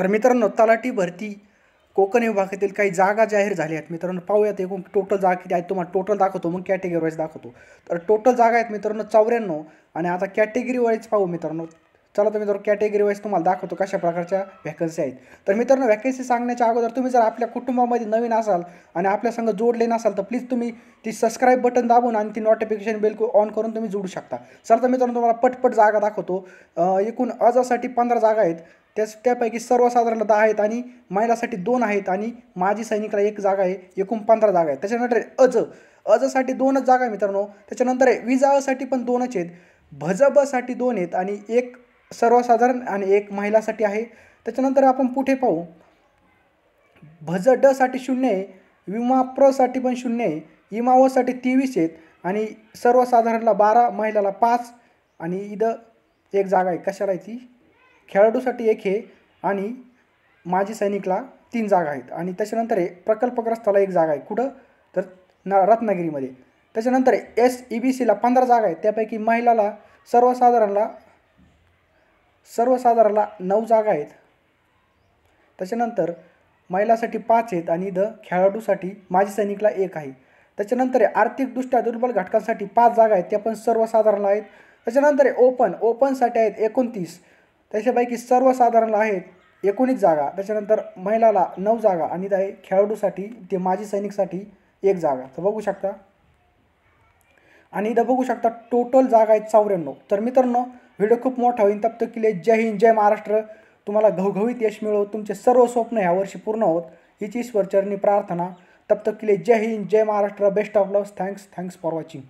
तर मित्रांनो, तलाठी भरती कोकण विभागातील काही जागा जाहीर झाल्या आहेत. मित्रांनो पाहूयात एकूण टोटल जागा किती आहेत. तुम्हाला टोटल दाखवतो, मग कॅटेगरी वाईज दाखवतो. तर टोटल जागा आहेत मित्रांनो 94. आणि आता कॅटेगरी वाईज पाहू मित्रांनो. चला तर मित्रांनो कॅटेगरी वाईज तुम्हाला दाखवतो कशा प्रकारच्या व्हॅकन्सी आहेत. तर मित्रांनो, व्हॅकन्सी सांगण्याच्या अगोदर तुम्ही जर आपल्या कुटुंबामध्ये नवीन असाल आणि आपल्या संग जोडले नसाल तर प्लीज तुम्ही ती सबस्क्राईब बटन दाबून आणि ती नोटिफिकेशन बेल ऑन करून तुम्ही जोडू शकता. चला तर मित्रांनो, तुम्हाला पटपट जागा दाखवतो. एकूण अजासाठी 15 जागा आहेत. त्यापैकी सर्वसाधारणला 10 आहेत आणि महिलासाठी 2 आहेत आणि माजी सैनिकला 1 जागा आहे. एकूण 15 जागा आहेत. त्याच्यानंतर अजसाठी 2च जागा आहे मित्रांनो. त्याच्यानंतर विजासाठी पण 2च आहेत. भजबसाठी 2 आहेत आणि 1 सर्वसाधारण आणि 1 महिलासाठी आहे. त्याच्यानंतर आपण पुढे पाहू. भजडसाठी 0 आहे. विमा प्रसाठी पण 0 आहे. इमावसाठी 23 आहेत आणि सर्वसाधारणला 12, महिलाला 5 आणि इथं 1 जागा आहे. कशाला आहे ती? खेळाडूसाठी 1 आहे आणि माजी सैनिकला 3 जागा आहेत. आणि त्याच्यानंतर प्रकल्पग्रस्ताला 1 जागा आहे. कुठं? तर रत्नागिरीमध्ये. त्याच्यानंतर SEBCला 15 जागा आहेत. त्यापैकी महिलाला सर्वसाधारणला 9 जागा आहेत. त्याच्यानंतर महिलासाठी 5 आहेत आणि इथं खेळाडूसाठी माजी सैनिकला 1 आहे. त्याच्यानंतर आर्थिकदृष्ट्या दुर्बल घटकांसाठी 5 जागा आहेत. त्या पण सर्वसाधारणला आहेत. त्याच्यानंतर ओपनसाठी आहेत 29. त्याच्यापैकी सर्वसाधारणला आहेत 19 जागा. त्याच्यानंतर महिलाला 9 जागा आणि इथं आहे खेळाडूसाठी ते माजी सैनिकसाठी 1 जागा. तर बघू शकता. आणि इथं बघू शकता टोटल जागा आहेत 94. तर मित्रांनो, व्हिडिओ खूप मोठा होईल. तब तक के लिए जय हिंद, जय महाराष्ट्र. तुम्हाला घवघवीत यश मिळो. तुमचे सर्व स्वप्न ह्या वर्षी पूर्ण होत हीच ईश्वर चरणी प्रार्थना. तब तक के लिए जय हिंद, जय Maharashtra. Best of love. Thanks for watching.